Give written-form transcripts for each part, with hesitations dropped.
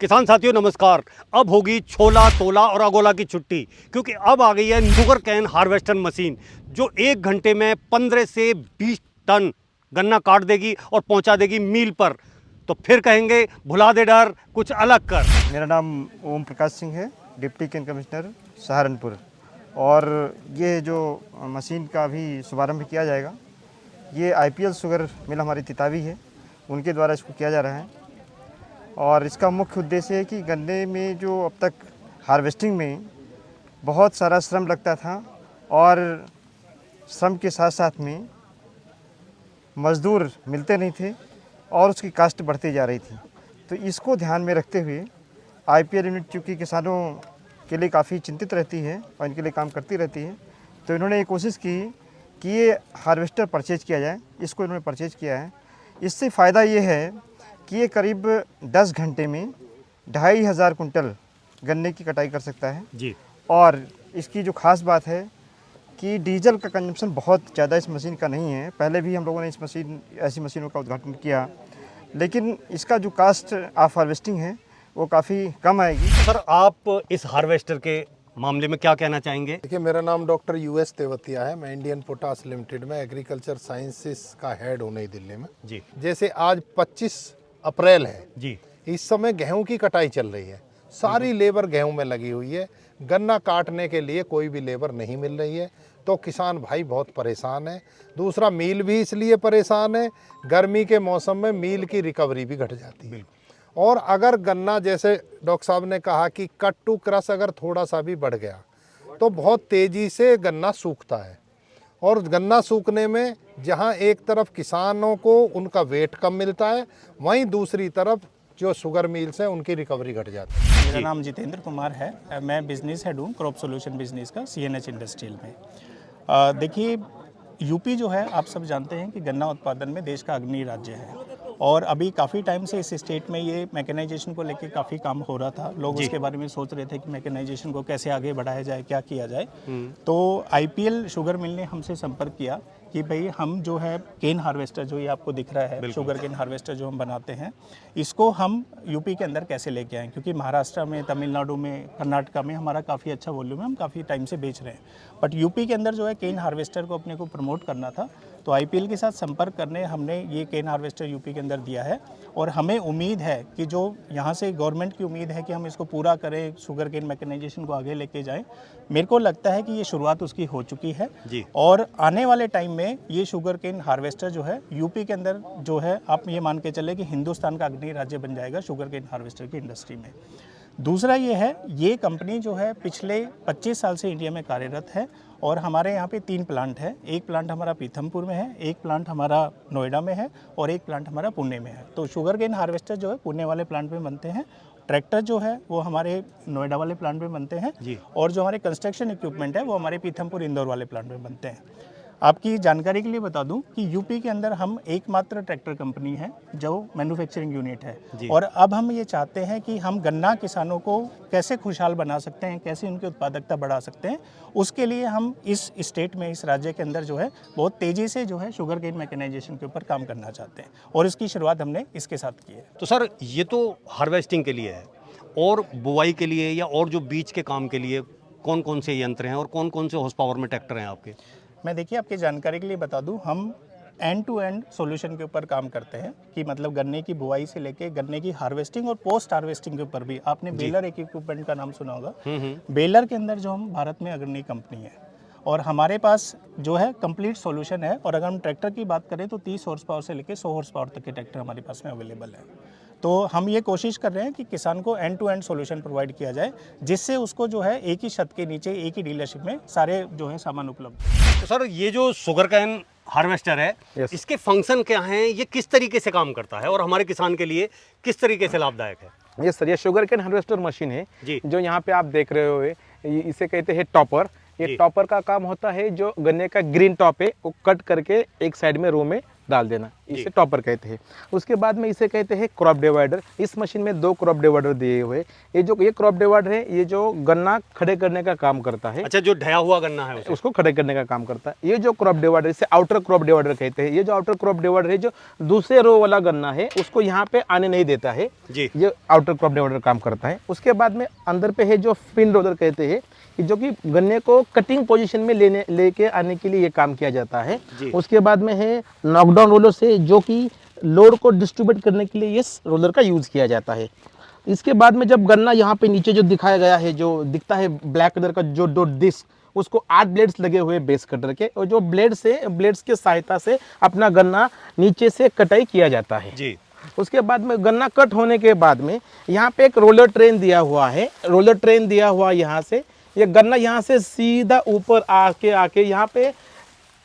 किसान साथियों नमस्कार। अब होगी छोला तोला और अगोला की छुट्टी, क्योंकि अब आ गई है शुगर कैन हार्वेस्टर मशीन जो 1 घंटे में 15 से 20 टन गन्ना काट देगी और पहुंचा देगी मील पर। तो फिर कहेंगे भुला दे डर कुछ अलग कर। मेरा नाम ओम प्रकाश सिंह है, डिप्टी कैन कमिश्नर सहारनपुर। और ये जो मशीन का अभी शुभारंभ किया जाएगा, ये आईपीएल शुगर मिल हमारी तितावी है, उनके द्वारा इसको किया जा रहा है। और इसका मुख्य उद्देश्य है कि गन्ने में जो अब तक हार्वेस्टिंग में बहुत सारा श्रम लगता था और श्रम के साथ साथ में मज़दूर मिलते नहीं थे और उसकी कास्ट बढ़ती जा रही थी। तो इसको ध्यान में रखते हुए आईपीएल यूनिट चूँकि किसानों के लिए काफ़ी चिंतित रहती है और इनके लिए काम करती रहती है, तो इन्होंने ये कोशिश की कि ये हार्वेस्टर परचेज किया जाए। इसको इन्होंने परचेज किया है। इससे फ़ायदा ये है कि ये करीब 10 घंटे में 2500 कुंटल गन्ने की कटाई कर सकता है जी। और इसकी जो ख़ास बात है कि डीजल का कंजम्पशन बहुत ज़्यादा इस मशीन का नहीं है। पहले भी हम लोगों ने ऐसी मशीनों का उद्घाटन किया, लेकिन इसका जो कास्ट ऑफ हार्वेस्टिंग है वो काफ़ी कम आएगी। सर, आप इस हार्वेस्टर के मामले में क्या कहना चाहेंगे? देखिए, मेरा नाम डॉक्टर यूएस तेवतिया है। मैं इंडियन पोटास लिमिटेड में एग्रीकल्चर साइंसेस का हेड हूँ नई दिल्ली में। जी जैसे आज 25 अप्रैल है, जी। इस समय गेहूं की कटाई चल रही है। सारी लेबर गेहूं में लगी हुई है। गन्ना काटने के लिए कोई भी लेबर नहीं मिल रही है, तो किसान भाई बहुत परेशान है। दूसरा, मील भी इसलिए परेशान है, गर्मी के मौसम में मील की रिकवरी भी घट जाती है। और अगर गन्ना, जैसे डॉक्टर साहब ने कहा कि कट टू क्रश अगर थोड़ा सा भी बढ़ गया तो बहुत तेज़ी से गन्ना सूखता है। और गन्ना सूखने में जहां एक तरफ किसानों को उनका वेट कम मिलता है, वहीं दूसरी तरफ जो शुगर मिल्स हैं उनकी रिकवरी घट जाती है। मेरा नाम जितेंद्र कुमार है। मैं बिजनेस हेड हूँ क्रॉप सॉल्यूशन बिजनेस का सीएनएच इंडस्ट्रियल में। देखिए, यूपी जो है, आप सब जानते हैं कि गन्ना उत्पादन में देश का अग्रणी राज्य है और अभी काफ़ी टाइम से इस स्टेट में ये मैकेनाइजेशन को लेकर काफ़ी काम हो रहा था। लोग उसके बारे में सोच रहे थे कि मैकेनाइजेशन को कैसे आगे बढ़ाया जाए, क्या किया जाए। तो आईपीएल शुगर मिल ने हमसे संपर्क किया कि भाई हम जो है केन हार्वेस्टर, जो ये आपको दिख रहा है शुगर केन हार्वेस्टर जो हम बनाते हैं, इसको हम यूपी के अंदर कैसे लेके आएँ, क्योंकि महाराष्ट्र में, तमिलनाडु में, कर्नाटका में हमारा काफ़ी अच्छा वॉल्यूम है, हम काफ़ी टाइम से बेच रहे हैं। बट यूपी के अंदर जो है केन हार्वेस्टर को अपने को प्रमोट करना था, तो आईपीएल के साथ संपर्क करने हमने ये केन हार्वेस्टर यूपी के अंदर दिया है। और हमें उम्मीद है कि जो यहाँ से गवर्नमेंट की उम्मीद है कि हम इसको पूरा करें, शुगर केन मैकेनाइजेशन को आगे लेके जाएं। मेरे को लगता है कि ये शुरुआत उसकी हो चुकी है जी। और आने वाले टाइम में ये शुगर केन हार्वेस्टर जो है यूपी के अंदर जो है, आप ये मान के चले कि हिंदुस्तान का अग्रणी राज्य बन जाएगा शुगर केन हार्वेस्टर की इंडस्ट्री में। दूसरा ये है, ये कंपनी जो है पिछले 25 साल से इंडिया में कार्यरत है और हमारे यहाँ पे 3 प्लांट है। एक प्लांट हमारा पीथमपुर में है, एक प्लांट हमारा नोएडा में है और एक प्लांट हमारा पुणे में है। तो शुगर केन हार्वेस्टर जो है पुणे वाले प्लांट में बनते हैं, ट्रैक्टर जो है वो हमारे नोएडा वाले प्लांट में बनते हैं जी। और जो हमारे कंस्ट्रक्शन इक्विपमेंट है वो हमारे पीथमपुर इंदौर वाले प्लांट में बनते हैं। आपकी जानकारी के लिए बता दूं कि यूपी के अंदर हम एकमात्र ट्रैक्टर कंपनी है जो मैन्युफैक्चरिंग यूनिट है। और अब हम ये चाहते हैं कि हम गन्ना किसानों को कैसे खुशहाल बना सकते हैं, कैसे उनकी उत्पादकता बढ़ा सकते हैं, उसके लिए हम इस स्टेट में, इस राज्य के अंदर जो है बहुत तेज़ी से जो है शुगर केन मैकेनाइजेशन के ऊपर काम करना चाहते हैं और इसकी शुरुआत हमने इसके साथ की है। तो सर, ये तो हार्वेस्टिंग के लिए है, और बुवाई के लिए या और जो बीज के काम के लिए कौन कौन से यंत्र हैं और कौन कौन से हॉर्स पावर में ट्रैक्टर हैं आपके? मैं देखिए आपकी जानकारी के लिए बता दूं, हम एंड टू एंड सॉल्यूशन के ऊपर काम करते हैं कि मतलब गन्ने की बुआई से लेके गन्ने की हार्वेस्टिंग और पोस्ट हार्वेस्टिंग के ऊपर भी। आपने बेलर एक इक्विपमेंट का नाम सुना होगा। बेलर के अंदर जो हम भारत में अग्रणी कंपनी है और हमारे पास जो है कंप्लीट सॉल्यूशन है। और अगर हम ट्रैक्टर की बात करें तो 30 हॉर्स पावर से लेके 100 हॉर्स पावर तक के ट्रैक्टर हमारे पास में अवेलेबल है। तो हम ये कोशिश कर रहे हैं कि किसान को end to end solution provide किया जाए, जिससे उसको जो है एक ही छत के नीचे, एक ही डीलरशिप में सारे जो है सामान उपलब्ध। तो सर, ये जो शुगर कैन हार्वेस्टर है, इसके फंक्शन क्या हैं, ये किस तरीके से काम करता है और हमारे किसान के लिए किस तरीके से लाभदायक है? ये सर, ये शुगर कैन हार्वेस्टर मशीन है जी। जो यहाँ पे आप देख रहे हो, इसे कहते हैं टॉपर। ये टॉपर का काम होता है जो गन्ने का ग्रीन टॉप है वो कट करके एक साइड में रो में डाल देना। इसे टॉपर कहते हैं। उसके बाद में इसे कहते हैं क्रॉप डिवाइडर। इस मशीन में 2 क्रॉप डिवाइडर दिए हुए। ये क्रॉप डिवाइडर है, ये जो गन्ना खड़े करने का काम करता है। अच्छा, जो ढया हुआ गन्ना है उसको खड़े करने का काम करता है। ये जो क्रॉप डिवाइडर, इसे आउटर क्रॉप डिवाइडर कहते हैं। ये जो आउटर क्रॉप डिवाइडर है, जो दूसरे रो वाला गन्ना है उसको यहाँ पे आने नहीं देता है जी। ये आउटर क्रॉप डिवाइडर काम करता है। उसके बाद में अंदर पे है जो फिन रोलर कहते हैं, जो कि गन्ने को कटिंग पोजीशन में लेके आने के लिए ये काम किया जाता है। उसके बाद में है नॉकडाउन रोलर से, जो कि लोड को डिस्ट्रीब्यूट करने के लिए इस रोलर का यूज किया जाता है। इसके बाद में जब गन्ना यहाँ पे नीचे जो दिखाया गया है, जो दिखता है ब्लैक कलर का जो डॉट डिस्क, उसको 8 ब्लेड्स लगे हुए बेस कटर के, और जो ब्लेड्स के सहायता से अपना गन्ना नीचे से कटाई किया जाता है जी। उसके बाद में गन्ना कट होने के बाद में यहाँ पे एक रोलर ट्रेन दिया हुआ है। रोलर ट्रेन दिया हुआ यहाँ से, ये गन्ना यहाँ से सीधा ऊपर आके यहाँ पे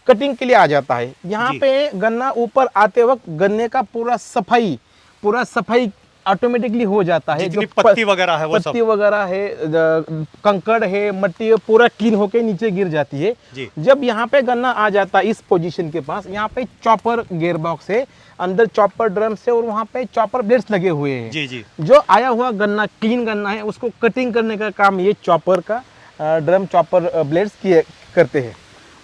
कटिंग के लिए आ जाता है। यहाँ पे गन्ना ऊपर आते वक्त गन्ने का पूरा सफाई ऑटोमेटिकली हो जाता है। जो पत्ती वगैरह है, वो पत्ती वगैरह है, कंकड़ है, मट्टी है, पूरा क्लीन होके नीचे गिर जाती है जी। जब यहाँ पे गन्ना आ जाता है इस पोजीशन के पास, यहाँ पे चॉपर गियर बॉक्स है, अंदर चॉपर ड्रम से, और वहाँ पे चॉपर ब्लेड्स लगे हुए हैं। जी जी। जो आया हुआ गन्ना, क्लीन गन्ना है, उसको कटिंग करने का काम ये चॉपर का ड्रम चॉपर ब्लेड्स करते हैं।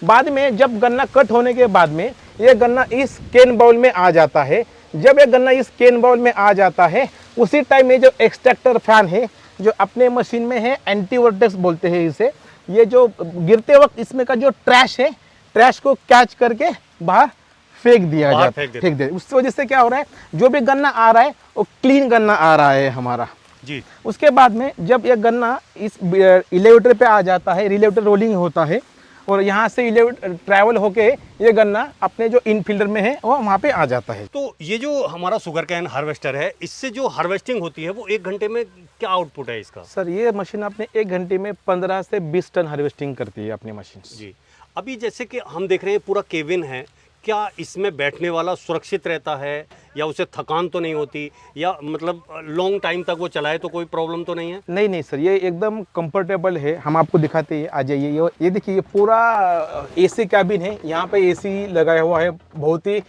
बाद में जब गन्ना कट होने के बाद में ये गन्ना इस केन बाउल में आ जाता है। जब ये गन्ना इस केन बाउल में आ जाता है, उसी टाइम में जो एक्सट्रैक्टर फैन है, जो अपने मशीन में है, एंटी वर्टेक्स बोलते हैं इसे, ये जो गिरते वक्त इसमें का जो ट्रैश है, ट्रैश को कैच करके बाहर फेंक दिया जाता है, फेंक दे। उसकी वजह से क्या हो रहा है, जो भी गन्ना आ रहा है वो क्लीन गन्ना आ रहा है हमारा जी। उसके बाद में जब ये गन्ना इस इलेवेटर पे आ जाता है, इलेवेटर रोलिंग होता है, और यहाँ से इलेवेटर ट्रैवल होके ये गन्ना अपने जो इनफील्डर में है वो वहाँ पे आ जाता है। तो ये जो हमारा शुगर कैन हार्वेस्टर है, इससे जो हार्वेस्टिंग होती है वो 1 घंटे में क्या आउटपुट है इसका? सर, ये मशीन अपने 1 घंटे में 15 से 20 टन हार्वेस्टिंग करती है अपनी मशीन जी। अभी जैसे कि हम देख रहे हैं पूरा केबिन है, क्या इसमें बैठने वाला सुरक्षित रहता है, या उसे थकान तो नहीं होती, या मतलब लॉन्ग टाइम तक वो चलाए तो कोई प्रॉब्लम तो नहीं है? नहीं सर, ये एकदम कंफर्टेबल है। हम आपको दिखाते हैं, आ जाइए। ये देखिए, ये पूरा एसी कैबिन है, यहाँ पे एसी लगाया हुआ है, बहुत ही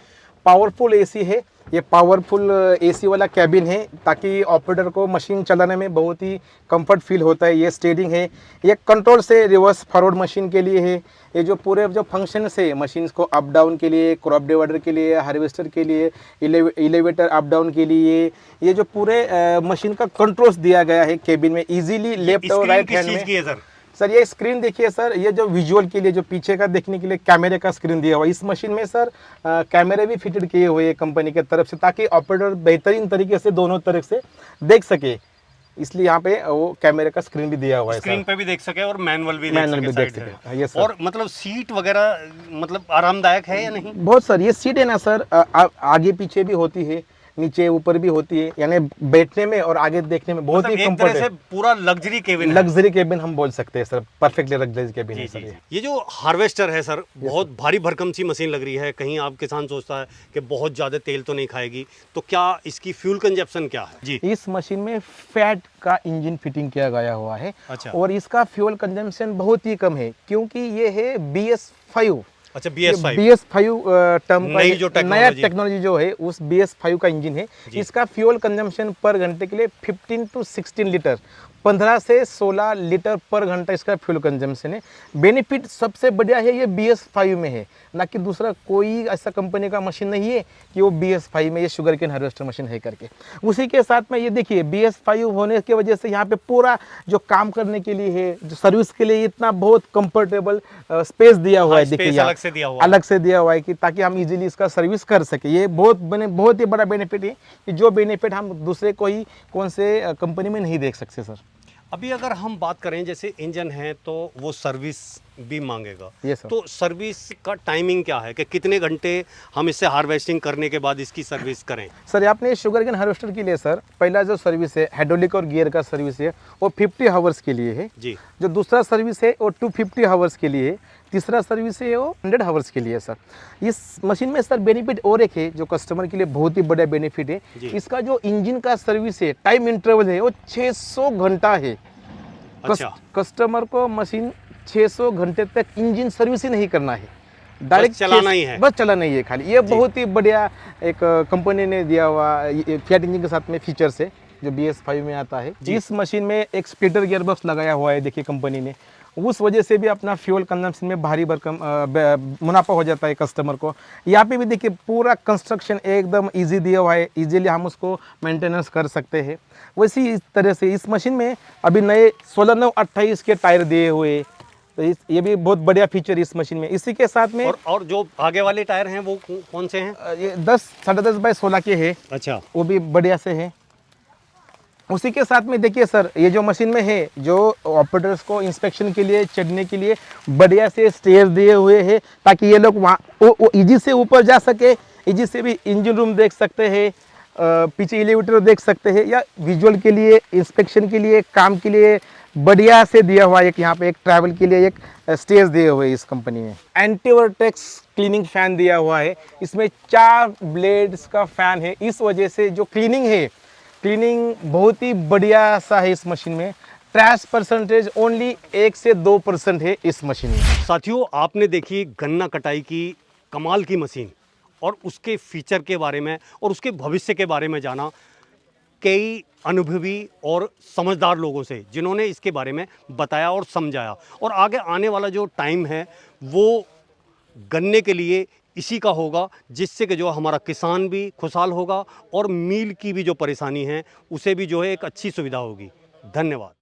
पावरफुल एसी है। ये पावरफुल एसी वाला कैबिन है, ताकि ऑपरेटर को मशीन चलाने में बहुत ही कंफर्ट फील होता है। ये स्टीयरिंग है, ये कंट्रोल से रिवर्स फॉरवर्ड मशीन के लिए है। ये जो पूरे जो फंक्शन है मशीन को अप डाउन के लिए, क्रॉप डिवाइडर के लिए, हार्वेस्टर के लिए, इलेवेटर अप डाउन के लिए, ये जो पूरे मशीन का कंट्रोल्स दिया गया है केबिन में, इजीली लेफ्ट और राइट हैंड में। सर, ये स्क्रीन देखिए सर, ये जो विजुअल के लिए, जो पीछे का देखने के लिए कैमरे का स्क्रीन दिया हुआ है। इस मशीन में सर कैमरे भी फिटेड किए हुए हैं कंपनी की तरफ से, ताकि ऑपरेटर बेहतरीन तरीके से दोनों तरफ से देख सके, इसलिए यहाँ पे वो कैमरे का स्क्रीन भी दिया हुआ है। स्क्रीन पे भी देख सके और मैनुअल भी देख सके। ये सर, और मतलब सीट वगैरह मतलब आरामदायक है या नहीं? बहुत सर, ये सीट है ना सर, आगे पीछे भी होती है, नीचे ऊपर भी होती है, यानी बैठने में और आगे देखने में बहुत ही कंफर्ट है। पूरा लग्जरी केबिन है। लग्जरी केबिन हम बोल सकते हैं सर, परफेक्टली लग्जरी केबिन है सर। ये जो हार्वेस्टर है सर, बहुत भारी भरकम सी मशीन लग रही है। कहीं आप किसान सोचता है कि बहुत ज़्यादा तेल तो नहीं खाएगी, तो क्या इसकी फ्यूल कंजप्शन क्या है जी? इस मशीन में फैट का इंजन फिटिंग किया गया हुआ है। अच्छा। और इसका फ्यूल कंजम्पशन बहुत ही कम है, क्योंकि ये है BS5। अच्छा, BS5 टर्म का नया टेक्नोलॉजी जो है, उस BS5 का इंजन है। इसका फ्यूल कंजम्पशन पर घंटे के लिए 15 to 16 लीटर, 15 से 16 लीटर पर घंटा इसका फ्यूल कंजम्पशन है। बेनिफिट सबसे बढ़िया है ये BS5 में है, ना कि दूसरा कोई ऐसा कंपनी का मशीन नहीं है कि वो BS5 में ये शुगर केन हार्वेस्टर मशीन है करके। उसी के साथ में ये देखिए, BS5 होने की वजह से यहाँ पे पूरा जो काम करने के लिए है, जो सर्विस के लिए, इतना बहुत कंफर्टेबल स्पेस दिया हुआ है। देखिए, अलग से दिया हुआ है कि ताकि हम इजीली इसका सर्विस कर सके। ये बहुत ही बड़ा बेनिफिट है, कि जो बेनिफिट हम दूसरे कोई कौन से कंपनी में नहीं देख सकते सर। अभी अगर हम बात करें, जैसे इंजन है तो वो सर्विस भी मांगेगा। Yes, sir. तो सर्विस का टाइमिंग क्या है, कि कितने घंटे हम इससे हार्वेस्टिंग करने के बाद इसकी सर्विस करें? सर, आपने शुगर केन हार्वेस्टर के लिए सर, पहला जो सर्विस है हाइड्रोलिक और गियर का सर्विस है, वो 50 आवर्स के लिए है जी। जो दूसरा सर्विस है वो 250 आवर्स के लिए है। तीसरा सर्विस है वो 100 आवर्स के लिए सर। इस मशीन में सर बेनिफिट और एक है, जो कस्टमर के लिए बहुत ही बड़ा बेनिफिट है। इसका जो इंजन का सर्विस है, टाइम इंटरवल है, वो 600 घंटा है। अच्छा। कस्टमर को मशीन 600 घंटे तक इंजन सर्विस ही नहीं करना है। डायरेक्ट चलाना ही है। बस चलाना ही है खाली। ये बहुत ही बढ़िया एक कंपनी ने दिया हुआ फिएट इंजन के साथ में फीचर्स है जो BS5 में आता है। इस मशीन में एक स्प्लिटर गियर बॉक्स लगाया हुआ है देखिए कंपनी ने, उस वजह से भी अपना फ्यूल कंजम्पशन में भारी भरकम मुनाफा हो जाता है कस्टमर को। यहाँ पे भी देखिए पूरा कंस्ट्रक्शन एकदम इजी दिया हुआ है, इजीली हम उसको मेंटेनेंस कर सकते हैं। वैसे इस तरह से इस मशीन में अभी नए 16/9/28 के टायर दिए हुए, तो ये भी बहुत बढ़िया फीचर इस मशीन में। इसी के साथ में और जो आगे वाले टायर हैं वो कौन से हैं? ये 10 10.5 बाई 16 के है, अच्छा, वो भी बढ़िया से है। उसी के साथ में देखिए सर, ये जो मशीन में है, जो ऑपरेटर्स को इंस्पेक्शन के लिए चढ़ने के लिए बढ़िया से स्टेयर दिए हुए हैं, ताकि ये लोग वहाँ वो इजी से ऊपर जा सके, इजी से भी इंजन रूम देख सकते हैं, पीछे एलिवेटर देख सकते हैं, या विजुअल के लिए, इंस्पेक्शन के लिए, काम के लिए बढ़िया से दिया हुआ एक यहाँ पे एक ट्रैवल के लिए एक स्टेज दिए हुए इस कंपनी में। एंटी वर्टेक्स क्लीनिंग फैन दिया हुआ है, इसमें 4 ब्लेड्स का फैन है। इस वजह से जो क्लीनिंग है, क्लीनिंग बहुत ही बढ़िया सा है इस मशीन में। ट्रैश परसेंटेज ओनली 1 से 2% है इस मशीन में। साथियों, आपने देखी गन्ना कटाई की कमाल की मशीन और उसके फीचर के बारे में और उसके भविष्य के बारे में जाना कई अनुभवी और समझदार लोगों से, जिन्होंने इसके बारे में बताया और समझाया। और आगे आने वाला जो टाइम है वो गन्ने के लिए इसी का होगा, जिससे कि जो हमारा किसान भी खुशहाल होगा और मील की भी जो परेशानी है उसे भी जो है एक अच्छी सुविधा होगी। धन्यवाद।